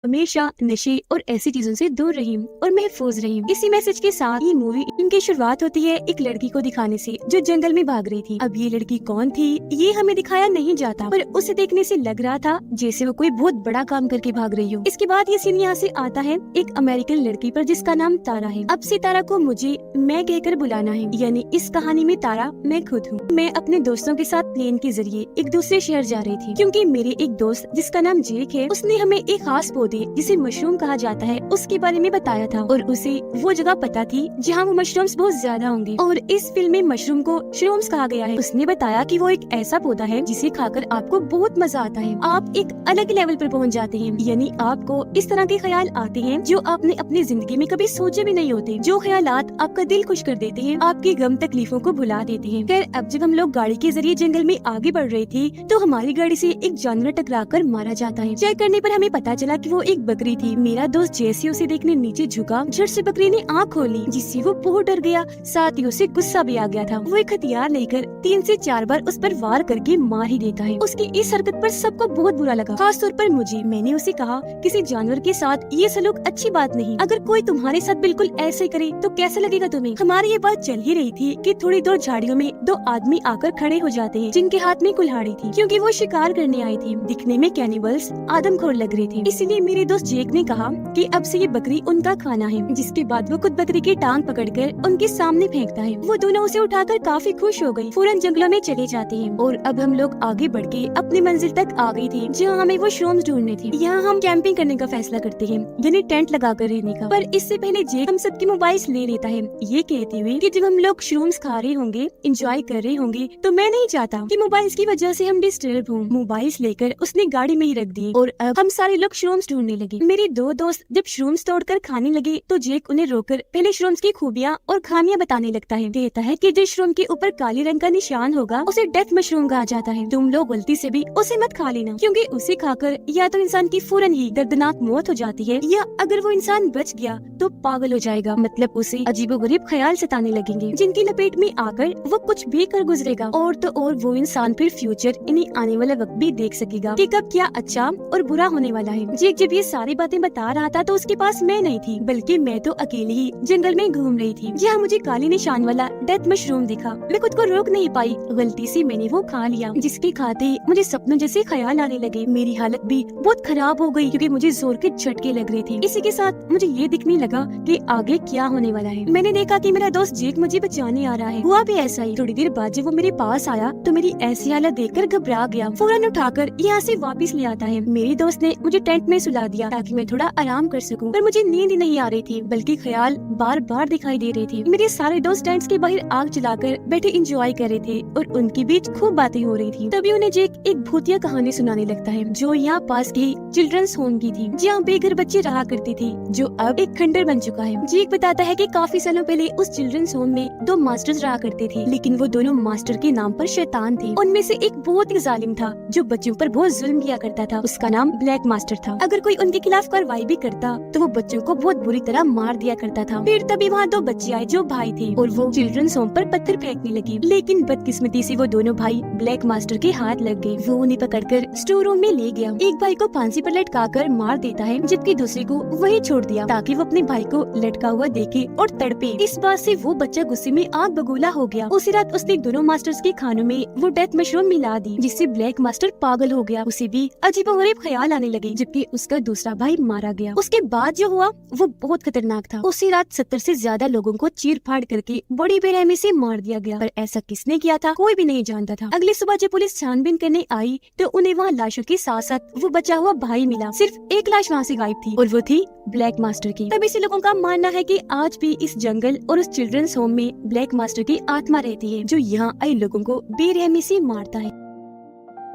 हमेशा नशे और ऐसी चीजों से दूर रही और महफूज रही। इसी मैसेज के साथ ये मूवी इनकी शुरुआत होती है एक लड़की को दिखाने से जो जंगल में भाग रही थी। अब ये लड़की कौन थी ये हमें दिखाया नहीं जाता, पर उसे देखने से लग रहा था जैसे वो कोई बहुत बड़ा काम करके भाग रही हो। इसके बाद ये सीन यहाँ से आता है एक अमेरिकन लड़की पर जिसका नाम तारा है। अब से तारा को मुझे मैं कहकर बुलाना है, यानी इस कहानी में तारा मैं खुद हूँ। मैं अपने दोस्तों के साथ प्लेन के जरिए एक दूसरे शहर जा रही थी, क्योंकि मेरे एक दोस्त जिसका नाम जेक है उसने हमें एक खास पौधे जिसे मशरूम कहा जाता है उसके बारे में बताया था, और उसे वो जगह पता थी जहाँ वो मशरूम्स बहुत ज्यादा होंगे। और इस फिल्म में मशरूम को श्रूम्स कहा गया है। उसने बताया कि वो एक ऐसा पौधा है जिसे खाकर आपको बहुत मजा आता है, आप एक अलग लेवल पर पहुँच जाते हैं, यानी आपको इस तरह के ख्याल आते हैं जो आपने अपनी जिंदगी में कभी सोचे भी नहीं होते, जो ख्यालात आपका दिल खुश कर देते हैं, आपकी गम तकलीफों को भुला देते हैं। खैर, अब जब हम लोग गाड़ी के जरिए जंगल में आगे बढ़ रहे थे तो हमारी गाड़ी से एक जानवर टकराकर मारा जाता है। चेक करने पर हमें पता चला कि वो एक बकरी थी। मेरा दोस्त जैसे उसे देखने नीचे झुका, झट से बकरी ने आँख खोली, जिससे वो बहुत डर गया, साथ ही उसे गुस्सा भी आ गया था। वो एक हथियार लेकर 3 से 4 बार उस पर वार करके मार ही देता है। उसकी इस हरकत पर सबको बहुत बुरा लगा, खास तौर पर मुझे। मैंने उसे कहा किसी जानवर के साथ ये सलूक अच्छी बात नहीं, अगर कोई तुम्हारे साथ बिल्कुल ऐसे करे तो कैसा लगेगा तुम्हें। हमारी ये बात चल ही रही थी कि थोड़ी दूर झाड़ियों में 2 आदमी आकर खड़े हो जाते हैं जिनके हाथ में कुल्हाड़ी थी, क्योंकि वो शिकार करने आए थे। दिखने में कैनिबल्स आदमखोर लग रहे थे, इसीलिए मेरे दोस्त जेक ने कहा कि अब से ये बकरी उनका खाना है। जिसके बाद वो खुद बकरी की टांग पकड़कर उनके सामने फेंकता है। वो दोनों उसे उठाकर काफी खुश हो गई, फौरन जंगलों में चले जाते हैं। और अब हम लोग आगे बढ़ के अपनी मंजिल तक आ गए थे जहाँ हमें वो श्रूम्स ढूंढने थे। यहाँ हम कैंपिंग करने का फैसला करते हैं, यानी टेंट लगाकर रहने का। पर इससे पहले जेक हम सबके मोबाइल्स ले लेता है, ये कहते हुए कि जब हम लोग श्रूम्स खा रहे होंगे, एंजॉय कर रहे होंगे, तो मैं नहीं चाहता कि मोबाइल्स की वजह से हम डिस्टर्ब हों। मोबाइल्स लेकर उसने गाड़ी में ही रख दिए और अब हम सारे लोग श्रूम्स ढूंढने लगे। मेरे 2 दोस्त जब श्रूम्स तोड़कर खाने लगे तो जेक उन्हें रोककर पहले श्रूम्स की खूबियाँ और खामियां बताने लगता है। कहता है कि जिस श्रूम के ऊपर काले रंग का निशान होगा उसे डेथ मशरूम कहा जाता है। तुम लोग गलती से भी उसे मत खा लेना, क्योंकि उसे खाकर या तो इंसान की फौरन ही दर्दनाक मौत हो जाती है, या अगर वो इंसान बच गया तो पागल हो जाएगा, मतलब उसे अजीबोगरीब ख्याल सताने लगेंगे जिनकी लपेट में आकर वो कुछ भी कर गुजरेगा। और तो और वो इंसान फिर फ्यूचर यानी आने वाला वक्त भी देख सकेगा कि कब क्या अच्छा और बुरा होने वाला है। जेक जब ये सारी बातें बता रहा था तो उसके पास मैं नहीं थी, बल्कि मैं तो अकेली ही जंगल में घूम रही थी, जहाँ मुझे काले निशान वाला डेथ मशरूम दिखा। मैं खुद को रोक नहीं पाई, गलती से मैंने वो खा लिया, जिसके खाते मुझे सपनों जैसे ख्याल आने लगे। मेरी हालत भी बहुत खराब हो गई, क्योंकि मुझे जोर के झटके लग रहे थे। इसी के साथ मुझे ये दिखने लगा कि आगे क्या होने वाला है। मैंने देखा कि मेरा दोस्त जेक मुझे बचाने आ रहा है। हुआ भी ऐसा ही। थोड़ी देर बाद जब वो मेरे पास आया तो मेरी ऐसी हालत देखकर घबरा गया, फौरन उठाकर यहाँ से वापस ले आता है। मेरे दोस्त ने मुझे टेंट में सुला दिया ताकि मैं थोड़ा आराम कर सकूं, पर मुझे नींद नहीं आ रही थी, बल्कि ख्याल बार बार दिखाई दे रहे थे। मेरे सारे दोस्त टेंट्स के बाहर आग जलाकर बैठे एंजॉय कर रहे थे और उनके बीच खूब बातें हो रही थी। तभी उन्हें जेक एक भूतिया कहानी सुनाने लगता है जो यहाँ पास के चिल्ड्रंस होम की थी, जहाँ बेघर बच्चे रहा करते थे, जो अब एक खंडर बन चुका है। जेक बताता है कि काफी सालों पहले उस चिल्ड्रंस होम में 2 मास्टर्स रहा करते थे, लेकिन वो दोनों मास्टर के नाम पर शैतान थे। उनमें से एक बहुत ही जालिम था जो बच्चों पर बहुत जुल्म किया करता था। उसका नाम ब्लैक मास्टर था। अगर कोई उनके खिलाफ कार्रवाई भी करता तो वो बच्चों को बहुत बुरी तरह मार दिया करता था। फिर तभी वहाँ 2 बच्चे आए जो भाई थे, और वो चिल्ड्रंस होम पर पत्थर फेंकने लगे, लेकिन बदकिस्मती से वो दोनों भाई ब्लैक मास्टर के हाथ लग गए। वो उन्हें पकड़कर स्टोर रूम में ले गया। एक भाई को फांसी पर लटकाकर मार देता है, जबकि दूसरे को वही छोड़ दिया ताकि वो अपने भाई को लटका हुआ देखे और तड़पे। इस बात से वो बच्चा गुस्से में आग बगोला हो गया। उसी रात उसने दोनों मास्टर्स के खानों में वो डेथ मशरूम मिला दी, जिससे ब्लैक मास्टर पागल हो गया। उसे भी अजीबोगरीब ख्याल आने लगे, जबकि उसका दूसरा भाई मारा गया। उसके बाद जो हुआ वो बहुत खतरनाक था। उसी रात 70 से ज्यादा लोगों को चीर फाड़ करके बड़ी बेरहमी से मार दिया गया, पर ऐसा किसने किया था कोई भी नहीं जानता था। अगली सुबह जब पुलिस छानबीन करने आई तो उन्हें वहाँ लाशों के साथ साथ वो बचा हुआ भाई मिला। सिर्फ एक लाश वहाँ से गायब थी, और वो थी ब्लैक मास्टर की। तभी से लोगों का मानना है कि आज भी इस जंगल और उस चिल्ड्रंस होम में ब्लैक मास्टर की आत्मा रहती है, जो यहाँ आए लोगों को बेरहमी से मारता है।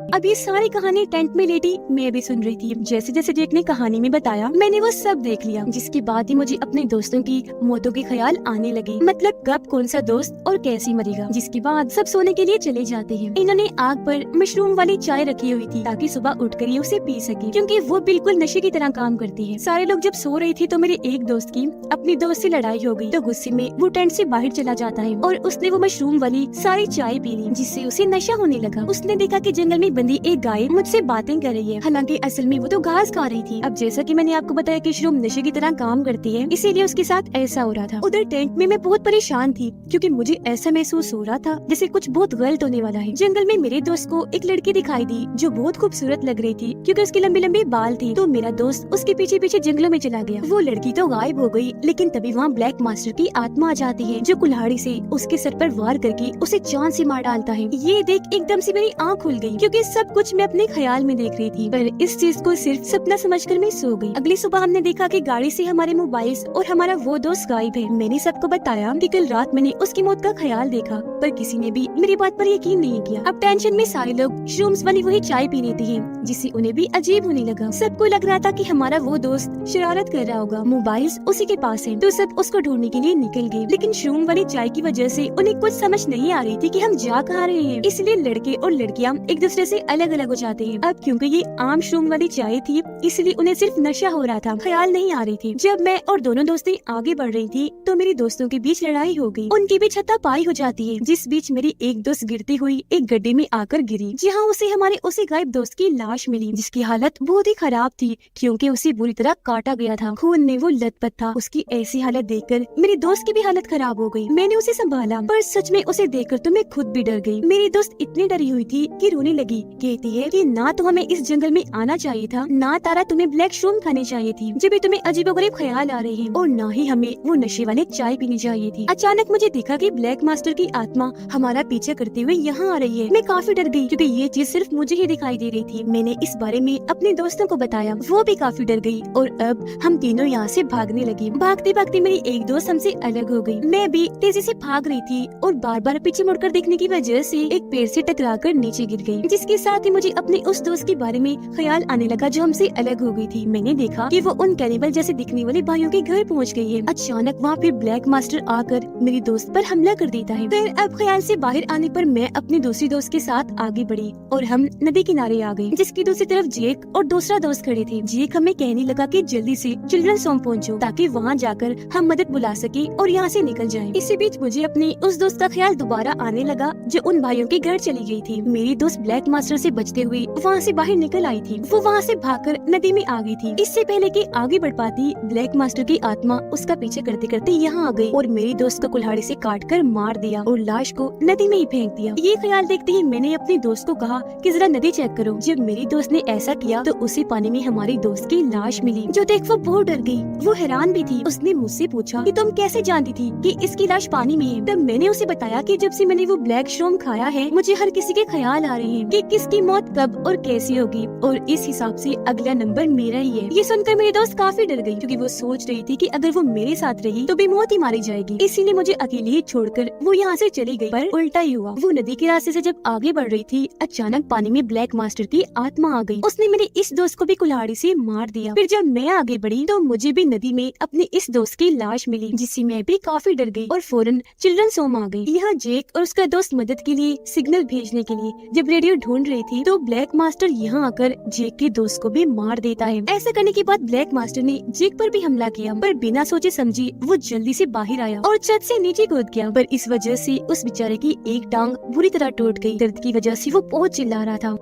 अब ये सारी कहानी टेंट में लेटी मैं भी सुन रही थी। जैसे जैसे जेक ने कहानी में बताया मैंने वो सब देख लिया, जिसके बाद ही मुझे अपने दोस्तों की मौतों के ख्याल आने लगे, मतलब कब कौन सा दोस्त और कैसे मरेगा। जिसके बाद सब सोने के लिए चले जाते हैं। इन्होंने आग पर मशरूम वाली चाय रखी हुई थी ताकि सुबह उठकर ये उसे पी सके, क्योंकि वो बिल्कुल नशे की तरह काम करती है। सारे लोग जब सो रही थी तो मेरे एक दोस्त की अपनी दोस्त से लड़ाई हो गई, तो गुस्से में वो टेंट से बाहर चला जाता है और उसने वो मशरूम वाली सारी चाय पी ली, जिससे उसे नशा होने लगा। उसने देखा कि जंगल में बंधी एक गाय मुझसे बातें कर रही है, हालांकि असल में वो तो घास खा रही थी। अब जैसा कि मैंने आपको बताया कि श्रूम नशे की तरह काम करती है, इसीलिए उसके साथ ऐसा हो रहा था। उधर टेंट में मैं बहुत परेशान थी क्योंकि मुझे ऐसा महसूस हो रहा था जैसे कुछ बहुत गलत होने वाला है। जंगल में मेरे दोस्त को एक लड़की दिखाई दी जो बहुत खूबसूरत लग रही थी क्योंकि उसकी लंबी लंबी बाल थी। तो मेरा दोस्त उसके पीछे पीछे जंगलों में चला गया। वो लड़की तो गायब हो गई, लेकिन तभी वहाँ ब्लैक मास्टर की आत्मा आ जाती है जो कुल्हाड़ी से उसके सर पर वार करके उसे जान से मार डालता है। ये देख एकदम से मेरी आँख खुल गई क्योंकि सब कुछ मैं अपने ख्याल में देख रही थी, पर इस चीज को सिर्फ सपना समझकर मैं सो गई। अगली सुबह हमने देखा कि गाड़ी से हमारे मोबाइल्स और हमारा वो दोस्त गायब है। मैंने सबको बताया कि कल रात मैंने उसकी मौत का ख्याल देखा, पर किसी ने भी मेरी बात पर यकीन नहीं किया। अब टेंशन में सारे लोग श्रूम्स वाली वही चाय पी लेती है, जिससे उन्हें भी अजीब होने लगा। सबको लग रहा था कि हमारा वो दोस्त शरारत कर रहा होगा। मोबाइल्स उसी के पास है, तो सब उसको ढूंढने के लिए निकल गए, लेकिन श्रूम वाली चाय की वजह से उन्हें कुछ समझ नहीं आ रही थी कि हम जा कहाँ रहे हैं। इसलिए लड़के और लड़कियाँ एक दूसरे से अलग अलग हो जाते हैं। अब क्योंकि ये आम श्रूम वाली चाय थी, इसलिए उन्हें सिर्फ नशा हो रहा था, ख्याल नहीं आ रही थी। जब मैं और दोनों दोस्तें आगे बढ़ रही थी तो मेरी दोस्तों के बीच लड़ाई हो गई। उनकी भी छत्तापाई हो जाती है, जिस बीच मेरी एक दोस्त गिरती हुई एक गड्ढे में आकर गिरी, जहाँ उसे हमारे उसी गायब दोस्त की लाश मिली, जिसकी हालत बहुत ही खराब थी क्योंकि उसे बुरी तरह काटा गया था। खून में वो लथपथ था। उसकी ऐसी हालत देखकर मेरी दोस्त की भी हालत खराब हो गई। मैंने उसे संभाला, पर सच में उसे देखकर तो मैं खुद भी डर गई। मेरी दोस्त इतनी डरी हुई थी कि रोने लगी। कहती है कि ना तो हमें इस जंगल में आना चाहिए था, ना तारा तुम्हें ब्लैक श्रूम खाने चाहिए थी जब भी तुम्हें अजीबोगरीब ख्याल आ रहे हैं, और ना ही हमें वो नशे वाले चाय पीनी चाहिए थी। अचानक मुझे दिखा कि ब्लैक मास्टर की आत्मा हमारा पीछे करते हुए यहाँ आ रही है। मैं काफी डर गई क्योंकि ये चीज सिर्फ मुझे ही दिखाई दे रही थी। मैंने इस बारे में अपने दोस्तों को बताया, वो भी काफी डर गई और अब हम तीनों यहाँ से भागने लगे। भागते भागते मेरी एक दोस्त हमसे अलग हो गई। मैं भी तेजी से भाग रही थी और बार बार पीछे मुड़कर देखने की वजह से एक पेड़ से टकराकर नीचे गिर गई, जिसके साथ ही मुझे अपने उस दोस्त के बारे में ख्याल आने लगा जो हमसे अलग हो गई थी। मैंने देखा कि वो उन कैनिबल जैसे दिखने वाले भाइयों के घर पहुँच गई है। अचानक वहाँ फिर ब्लैक मास्टर आकर मेरी दोस्त पर हमला कर देता है। फिर अब ख्याल से बाहर आने पर मैं अपनी दूसरी दोस्त के साथ आगे बढ़ी और हम नदी किनारे आ गए, जिसकी दूसरी तरफ जेक और दूसरा दोस्त खड़े थे। जेक हमें कहने लगा कि जल्दी से चिल्ड्रंस होम पहुंचो ताकि वहां जाकर हम मदद बुला सके और यहाँ से निकल जाएं। इसी बीच मुझे अपनी उस दोस्त का ख्याल दोबारा आने लगा जो उन भाइयों के घर चली गई थी। मेरी दोस्त ब्लैक मास्टर से बचते हुए वहाँ से बाहर निकल आई थी। वो वहाँ से भागकर नदी में आ गई थी। इससे पहले कि आगे बढ़ पाती, ब्लैक मास्टर की आत्मा उसका पीछे करते करते यहाँ आ गई और मेरी दोस्त को कुल्हाड़ी से काटकर मार दिया और लाश को नदी में ही फेंक दिया। ये ख्याल देखते ही मैंने अपनी दोस्त को कहा कि जरा नदी चेक करो। जब मेरी दोस्त ने ऐसा किया तो उसी पानी में हमारी दोस्त की लाश मिली, जो देख वो बहुत डर गई। वो हैरान भी थी। उसने मुझसे पूछा कि तुम कैसे जानती थी कि इसकी लाश पानी में है। तब मैंने उसे बताया कि जब से मैंने वो ब्लैक श्रूम खाया है, मुझे हर किसी के ख्याल आ रहे हैं कि किसकी मौत कब और कैसी होगी, और इस हिसाब से अगला नंबर मेरा ही है। ये सुनकर मेरी दोस्त काफी डर गई क्योंकि वो सोच रही थी कि अगर वो मेरे साथ रही तो भी मौत ही मारी जाएगी। इसीलिए मुझे अकेले ही छोड़कर वो यहाँ से चली गई। पर उल्टा ही हुआ। वो नदी के रास्ते से जब आगे बढ़ रही थी, अचानक पानी में ब्लैक मास्टर की आत्मा आ गई। उसने मेरे इस दोस्त को भी कुल्हाड़ी से मार दिया। फिर जब मैं आगे बढ़ी तो मुझे भी नदी में अपने इस दोस्त की लाश मिली, जिससे मैं भी काफी डर गई और फौरन चिल्ड्रंस होम आ गई। यहाँ जेक और उसका दोस्त मदद के लिए सिग्नल भेजने के लिए जब रेडियो ढूंढ रही थी तो ब्लैक मास्टर यहाँ आकर जेक के दोस्त को भी मार देता है। ऐसा करने के बाद ब्लैक मास्टर ने जेक पर भी हमला किया, पर बिना सोचे समझे वो जल्दी से बाहर आया और छत से नीचे कूद गया। पर इस वजह से उस बेचारे की एक टांग बुरी तरह टूट गई। दर्द की वजह से वो बहुत चिल्ला रहा था।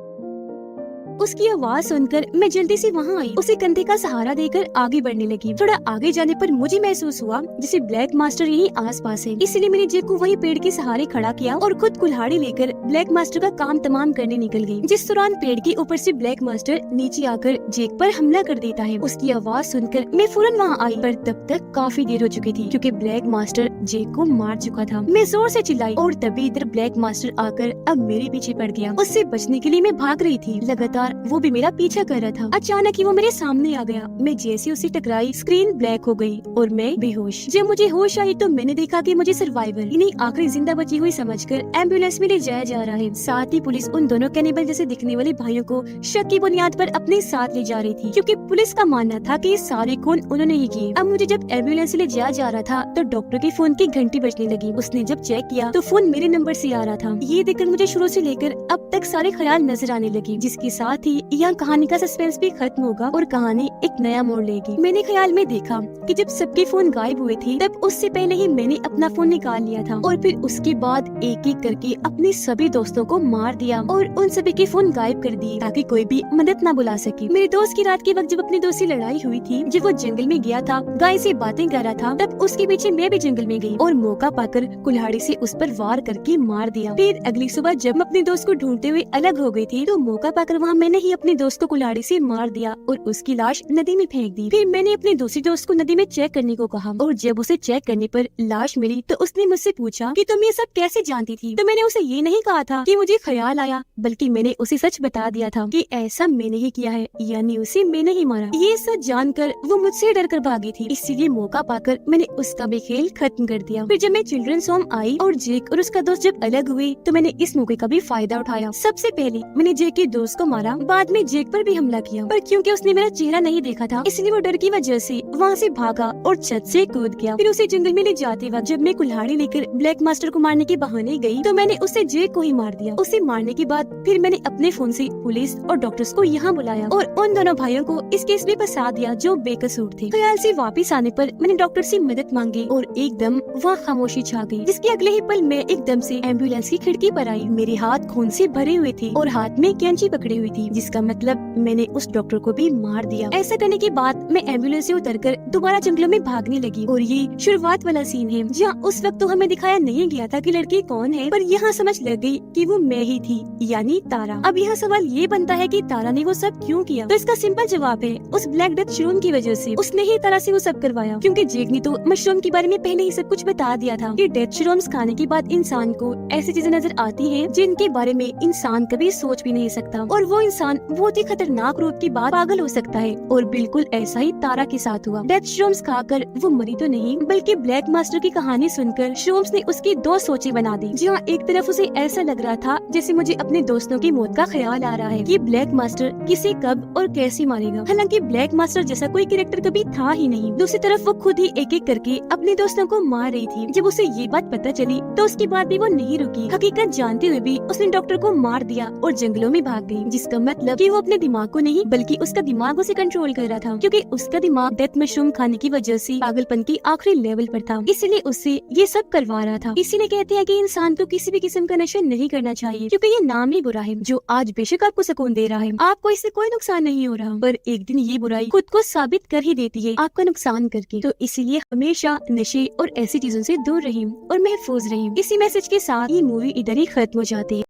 उसकी आवाज सुनकर मैं जल्दी से वहाँ आई, उसे कंधे का सहारा देकर आगे बढ़ने लगी। थोड़ा आगे जाने पर मुझे महसूस हुआ जैसे ब्लैक मास्टर यही आसपास है, इसलिए मैंने जेक को वही पेड़ के सहारे खड़ा किया और खुद कुल्हाड़ी लेकर ब्लैक मास्टर का काम तमाम करने निकल गई। जिस दौरान पेड़ के ऊपर से ब्लैक मास्टर नीचे आकर जेक पर हमला कर देता है। उसकी आवाज सुनकर मैं फौरन वहाँ आई, पर तब तक काफी देर हो चुकी थी क्योंकि ब्लैक मास्टर जेक को मार चुका था। मैं जोर से चिल्लाई और तभी इधर ब्लैक मास्टर आकर अब मेरे पीछे पड़ गया। उससे बचने के लिए मैं भाग रही थी, लगातार वो भी मेरा पीछा कर रहा था। अचानक ही वो मेरे सामने आ गया। मैं जैसे उसे टकराई, स्क्रीन ब्लैक हो गई और मैं बेहोश। जब मुझे होश आई तो मैंने देखा कि मुझे सर्वाइवर यानी आखिरी जिंदा बची हुई समझकर एम्बुलेंस में ले जाया जा रहा है। साथ ही पुलिस उन दोनों कैनिबल जैसे दिखने वाले भाइयों को शक की बुनियाद पर अपने साथ ले जा रही थी, क्योंकि पुलिस का मानना था कि सारे खून उन्होंने ही किए। अब मुझे जब एम्बुलेंस से ले जाया जा रहा था तो डॉक्टर के फोन की घंटी बजने लगी। उसने जब चेक किया तो फोन मेरे नंबर से आ रहा था। ये देखकर मुझे शुरू से लेकर अब तक सारे ख्याल नजर आने लगे, जिसके साथ साथ ही यहाँ कहानी का सस्पेंस भी खत्म होगा और कहानी एक नया मोड़ लेगी। मैंने ख्याल में देखा कि जब सबके फोन गायब हुए थे तब उससे पहले ही मैंने अपना फोन निकाल लिया था और फिर उसके बाद एक एक करके अपने सभी दोस्तों को मार दिया और उन सभी के फोन गायब कर दिए ताकि कोई भी मदद न बुला सके। मेरे दोस्त की रात के वक्त जब अपने दोस्त से लड़ाई हुई थी, जब वो जंगल में गया था, गाय से बातें कर रहा था, तब उसके पीछे मैं भी जंगल में गई और मौका पाकर कुल्हाड़ी से उस पर वार करके मार दिया। फिर अगली सुबह जब मैं अपने दोस्त को ढूंढते हुए अलग हो गई थी तो मौका पाकर वहाँ मैंने ही अपने दोस्त को कुल्हाड़ी से मार दिया और उसकी लाश नदी में फेंक दी। फिर मैंने अपने दूसरे दोस्त को नदी में चेक करने को कहा और जब उसे चेक करने पर लाश मिली तो उसने मुझसे पूछा कि तुम ये सब कैसे जानती थी। तो मैंने उसे ये नहीं कहा था कि मुझे ख्याल आया, बल्कि मैंने उसे सच बता दिया था कि ऐसा मैंने ही किया है, यानी उसे मैंने ही मारा। ये सच जानकर वो मुझसे डर कर भागी थी, इसीलिए मौका पाकर मैंने उसका भी खेल खत्म कर दिया। फिर जब मैं चिल्ड्रंस होम आई और जेक और उसका दोस्त जब अलग हुए तो मैंने इस मौके का भी फायदा उठाया। सबसे पहले मैंने जेक के दोस्त को मारा, बाद में जेक पर भी हमला किया, पर क्योंकि उसने मेरा चेहरा नहीं देखा था इसलिए वो डर की वजह से वहाँ से भागा और छत से कूद गया। फिर उसे जंगल में ले जाते वक्त जब मैं कुल्हाड़ी लेकर ब्लैक मास्टर को मारने के बहाने गई तो मैंने उसे जेक को ही मार दिया। उसे मारने के बाद फिर मैंने अपने फोन से पुलिस और डॉक्टर्स को यहाँ बुलाया और उन दोनों भाइयों को इस केस में फंसा दिया जो बेकसूर थे। ख्याल से वापस आने पर मैंने डॉक्टर से मदद मांगी और एकदम वहाँ खामोशी छा गई, जिसके अगले ही पल मैं एकदम से एम्बुलेंस की खिड़की पर आई। मेरे हाथ खून से भरे हुए थे और हाथ में कैंची पकड़ी हुई थी, जिसका मतलब मैंने उस डॉक्टर को भी मार दिया। ऐसा करने के बाद मैं एम्बुलेंस से उतरकर दोबारा जंगलों में भागने लगी और ये शुरुआत वाला सीन है जहाँ उस वक्त तो हमें दिखाया नहीं गया था कि लड़की कौन है, पर यहाँ समझ लग गई कि वो मैं ही थी, यानी तारा। अब यहाँ सवाल ये बनता है कि तारा ने वो सब क्यों किया, तो इसका सिंपल जवाब है उस ब्लैक डेथ मशरूम की वजह से। उसने ही तारा से वो सब करवाया, क्योंकि जेक ने तो मशरूम के बारे में पहले ही सब कुछ बता दिया था कि डेथ मशरूम्स खाने के बाद इंसान को ऐसी चीजें नजर आती हैं जिनके बारे में इंसान कभी सोच भी नहीं सकता और वो इंसान बहुत ही खतरनाक रूप के बाद पागल हो सकता है। और बिल्कुल ऐसा ही तारा के साथ हुआ। डेथ मशरूम्स खाकर वो मरी तो नहीं, बल्कि ब्लैक मास्टर की कहानी सुनकर श्रोम्स ने उसकी दो सोचें बना दी। जहाँ एक तरफ उसे ऐसा लग रहा था जैसे मुझे अपने दोस्तों की मौत का ख्याल आ रहा है कि ब्लैक मास्टर किसे कब और कैसे मारेगा, हालांकि ब्लैक मास्टर जैसा कोई कैरेक्टर कभी था ही नहीं। दूसरी तरफ वो खुद ही एक एक करके अपने दोस्तों को मार रही थी। जब उसे ये बात पता चली तो उसके बाद भी वो नहीं रुकी। हकीकत जानते हुए भी उसने डॉक्टर को मार दिया और जंगलों में भाग गई, जिसका मतलब कि वो अपने दिमाग को नहीं बल्कि उसका दिमाग उसे कंट्रोल कर रहा था, क्योंकि उसका दिमाग डेथ मशरूम खाने की वजह से पागलपन की आखिरी लेवल पर था, इसलिए उससे ये सब करवा रहा था। इसीलिए कहते हैं कि इंसान को किसी भी किस्म का नशा नहीं करना चाहिए, क्योंकि ये नाम ही बुरा है जो आज बेशक आपको सुकून दे रहा है, आपको इससे कोई नुकसान नहीं हो रहा, पर एक दिन ये बुराई खुद को साबित कर ही देती है आपका नुकसान करके। तो इसीलिए हमेशा नशे और ऐसी चीजों से दूर रहें और महफूज रहें। इसी मैसेज के साथ ये मूवी इधर ही खत्म हो जाती है।